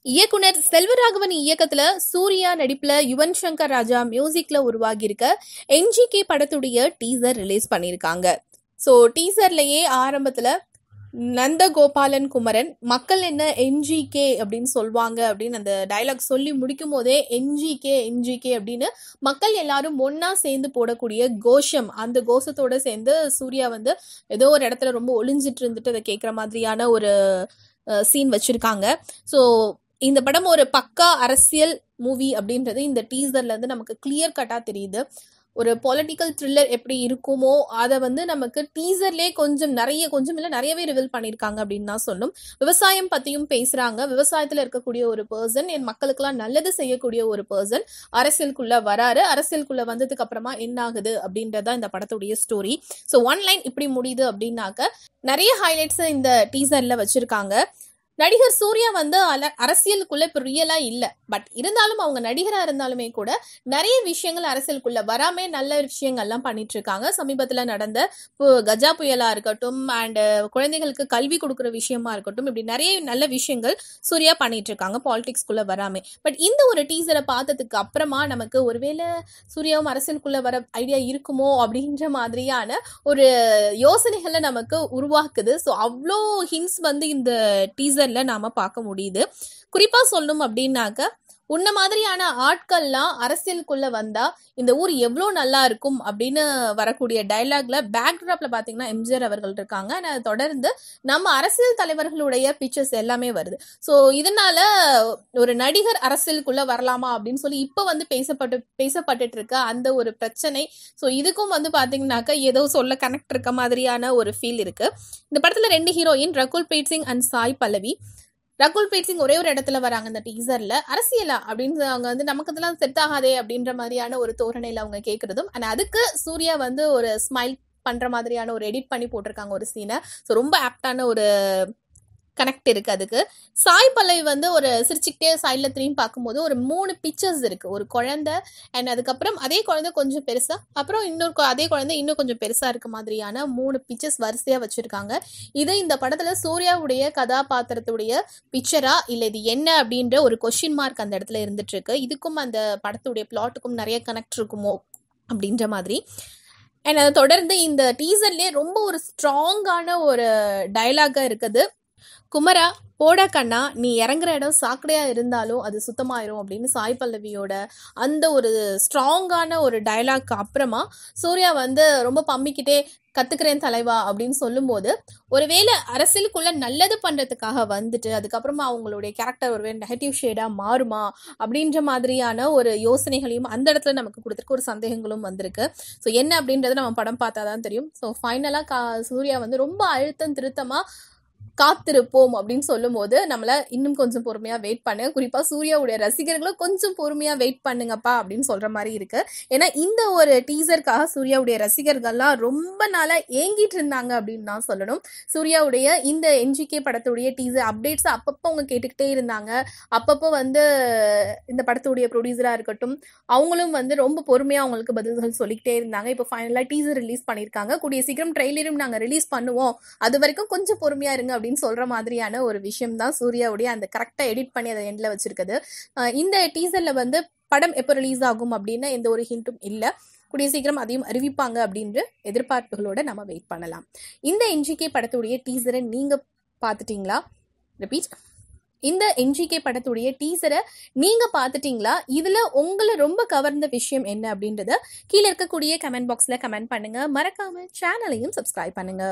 இயக்குனர் செல்வராகவன் இயக்கத்துல சூர்யா நடிப்புல யுவன் சங்கர் ராஜா மியூசிக்ல உருவாகி இருக்க என்ஜிகே படத்துடைய டீசர் ரிலீஸ் பண்ணியிருக்காங்க. ஸோ டீசர்லயே ஆரம்பத்துல நந்தகோபாலன் குமரன் மக்கள் என்ன என்ஜிகே அப்படின்னு சொல்லுவாங்க அப்படின்னு அந்த டைலாக் சொல்லி முடிக்கும் போதே என்ஜிகே என்ஜிகே அப்படின்னு மக்கள் எல்லாரும் ஒன்னா சேர்ந்து போடக்கூடிய கோஷம், அந்த கோஷத்தோட சேர்ந்து சூர்யா வந்து ஏதோ ஒரு இடத்துல ரொம்ப ஒளிஞ்சிட்டு இருந்துட்டு அதை கேட்குற மாதிரியான ஒரு சீன் வச்சிருக்காங்க. ஸோ இந்த படம் ஒரு பக்கா அரசியல் மூவி அப்படின்றது இந்த டீசர்ல இருந்து நமக்கு கிளியர் கட்டா தெரியுது. ஒரு பொலிட்டிக்கல் த்ரில்லர் எப்படி இருக்குமோ அதை வந்து நமக்கு டீசர்லேயே நிறையவே ரிவீல் பண்ணியிருக்காங்க அப்படின்னு தான் சொல்லும். விவசாயம் பத்தியும் பேசுறாங்க. விவசாயத்துல இருக்கக்கூடிய ஒரு பர்சன், என் மக்களுக்கெல்லாம் நல்லது செய்யக்கூடிய ஒரு பர்சன் அரசியலுக்குள்ள வராரு. அரசியலுக்குள்ள வந்ததுக்கு அப்புறமா என்ன ஆகுது அப்படின்றதான் இந்த படத்துடைய ஸ்டோரி. ஸோ ஒன் லைன் இப்படி முடியுது அப்படின்னாக்க நிறைய ஹைலைட்ஸ் இந்த டீசர்ல வச்சிருக்காங்க. நடிகர் சூர்யா வந்து அரசியலுக்குள்ள இப்ப ரியலா இல்ல, பட் இருந்தாலும் அவங்க நடிகரா இருந்தாலுமே கூட நிறைய விஷயங்கள் அரசியலுக்குள்ள வராம நல்ல விஷயங்கள்லாம் பண்ணிட்டு இருக்காங்க. சமீபத்துல நடந்த கஜா புயலா இருக்கட்டும் அண்ட் குழந்தைகளுக்கு கல்வி கொடுக்குற விஷயமா இருக்கட்டும், இப்படி நிறைய நல்ல விஷயங்கள் சூர்யா பண்ணிட்டு இருக்காங்க பாலிடிக்ஸ்குள்ள வராம. பட் இந்த ஒரு டீசரை பார்த்ததுக்கு அப்புறமா நமக்கு ஒருவேளை சூர்யாவும் அரசியலுக்குள்ள வர ஐடியா இருக்குமோ அப்படின்ற மாதிரியான ஒரு யோசனைகளை நமக்கு உருவாக்குது. ஸோ அவ்வளோ ஹிண்ட்ஸ் வந்து இந்த டீசர் நாம பார்க்க முடியுது. குறிப்பா சொல்லணும் அப்படின்னாக்க உன்ன மாதிரியான ஆட்கள்லாம் அரசியலுக்குள்ள வந்தா இந்த ஊர் எவ்வளவு நல்லா இருக்கும் அப்படின்னு வரக்கூடிய டைலாக்ல பேக்ராப்ல பாத்தீங்கன்னா எம்ஜிஆர் அவர்கள் இருக்காங்க. அதை தொடர்ந்து நம்ம அரசியல் தலைவர்களுடைய பிக்சர்ஸ் எல்லாமே வருது. ஸோ இதனால ஒரு நடிகர் அரசியலுக்குள்ள வரலாமா அப்படின்னு சொல்லி இப்ப வந்து பேசப்பட்டு இருக்க அந்த ஒரு பிரச்சனை. ஸோ இதுக்கும் வந்து பாத்தீங்கன்னாக்க ஏதோ சொல்ல கனெக்ட் இருக்க மாதிரியான ஒரு ஃபீல் இருக்கு. இந்த படத்துல 2 ஹீரோயின் ரகுல் பிரீத் சிங் அண்ட் சாய் பல்லவி. ரகுல் பிரீத் சிங் ஒரே ஒரு இடத்துல வராங்க இந்த டீசர்ல. அரசியலா அப்படின்னு அவங்க வந்து நமக்கு இதெல்லாம் செட் ஆகாதே அப்படின்ற மாதிரியான ஒரு தோரணையில அவங்க கேட்கறதும், ஆனா அதுக்கு சூர்யா வந்து ஒரு ஸ்மைல் பண்ற மாதிரியான ஒரு எடிட் பண்ணி போட்டிருக்காங்க ஒரு சீனை. ஸோ ரொம்ப ஆப்டான ஒரு கனெக்ட் இருக்கு. அதுக்கு சாய் பல்லவி வந்து ஒரு சிரிச்சுக்கிட்டே சைட்ல திரும்பி பார்க்கும்போது ஒரு 3 பிக்சர்ஸ் இருக்கு. ஒரு குழந்தை அண்ட் அதுக்கப்புறம் அதே குழந்தை கொஞ்சம் பெருசா, அப்புறம் அதே குழந்தை இன்னும் கொஞ்சம் பெருசா இருக்க மாதிரியான 3 பிக்சர்ஸ் வரிசையா வச்சிருக்காங்க. இது இந்த படத்துல சூர்யாவுடைய கதாபாத்திரத்துடைய பிக்சரா இல்ல இது என்ன அப்படின்ற ஒரு கொஸ்டின் மார்க் அந்த இடத்துல இருந்துட்டு இருக்கு. இதுக்கும் அந்த படத்துடைய பிளாட்டுக்கும் நிறைய கனெக்ட் இருக்குமோ அப்படின்ற மாதிரி. அண்ட் அதை தொடர்ந்து இந்த டீசர்லயே ரொம்ப ஒரு ஸ்ட்ராங்கான ஒரு டயலாகா இருக்குது. குமரா போடா கண்ணா, நீ இறங்குற இடம் சாக்கடையா இருந்தாலும் அது சுத்தமாயிரும் அப்படின்னு சாய் பல்லவியோட அந்த ஒரு ஸ்ட்ராங்கான ஒரு டயலாக் அப்புறமா சூர்யா வந்து ரொம்ப பம்பிக்கிட்டே கத்துக்கிறேன் தலைவா அப்படின்னு சொல்லும் போது ஒருவேளை அரசியலுக்குள்ள நல்லது பண்றதுக்காக வந்துட்டு அதுக்கப்புறமா அவங்களுடைய கேரக்டர் ஒருவேளை நெகட்டிவ் ஷேடா மாறுமா அப்படின்ற மாதிரியான ஒரு யோசனைகளையும் அந்த இடத்துல நமக்கு கொடுத்துருக்கு. ஒரு சந்தேகங்களும் வந்திருக்கு. ஸோ என்ன அப்படின்றத நம்ம படம் பார்த்தாதான் தெரியும். ஸோ ஃபைனலா சூர்யா வந்து ரொம்ப அழுத்தம் திருத்தமா காத்திருப்போம் அப்படின்னு சொல்லும் போது நம்மள இன்னும் கொஞ்சம் பொறுமையா வெயிட் பண்ணுங்க. குறிப்பா சூர்யாவுடைய ரசிகர்களும் கொஞ்சம் பொறுமையா வெயிட் பண்ணுங்கப்பா அப்படின்னு சொல்ற மாதிரி இருக்கு. ஏன்னா இந்த ஒரு டீசருக்காக சூர்யாவுடைய ரசிகர்கள்லாம் ரொம்ப நாளா ஏங்கிட்டு இருந்தாங்க அப்படின்னு தான் சொல்லணும். சூர்யாவுடைய இந்த என்ஜிகே படத்துடைய டீசர் அப்டேட்ஸ் அப்பப்போ அவங்க கேட்டுக்கிட்டே இருந்தாங்க. அப்பப்போ வந்து இந்த படத்துடைய ப்ரொடியூசரா இருக்கட்டும் அவங்களும் வந்து ரொம்ப பொறுமையா அவங்களுக்கு பதில்கள் சொல்லிக்கிட்டே இருந்தாங்க. இப்போ ஃபைனலா டீசர் ரிலீஸ் பண்ணியிருக்காங்க. கூடிய சீக்கிரம் ட்ரெய்லரும் நாங்க ரிலீஸ் பண்ணுவோம், அது வரைக்கும் கொஞ்சம் பொறுமையா இருங்க அப்படின்னு சொல்ற மாதிரியான ஒரு விஷயம் தான் சூர்யாவுடைய அந்த கரெக்டா எடிட் பண்ணி அதை எண்ட்ல வச்சிருக்குது. இந்த டீசர்ல வந்து படம் எப்போ ரிலீஸ் ஆகும் அப்படின்னு எந்த ஒரு ஹிண்ட்டும் இல்ல. கூடிய சீக்கிரம் அதையும் அறிவிப்பாங்க அப்படின்ற எதிர்பார்ப்புகளோட நம்ம வெயிட் பண்ணலாம். இந்த என்ஜிகே படத்துடைய டீசரை நீங்க பார்த்துட்டீங்களா? ரிப்பீட், இந்த என்ஜிகே படத்துடைய டீசரை நீங்க பார்த்துட்டீங்களா? இதுல உங்களை ரொம்ப கவர்ந்த விஷயம் என்ன அப்படின்றத கீழே இருக்கக்கூடிய கமெண்ட் பாக்ஸ்ல கமெண்ட் பண்ணுங்க. மறக்காம சேனலையும் சப்ஸ்கிரைப் பண்ணுங்க.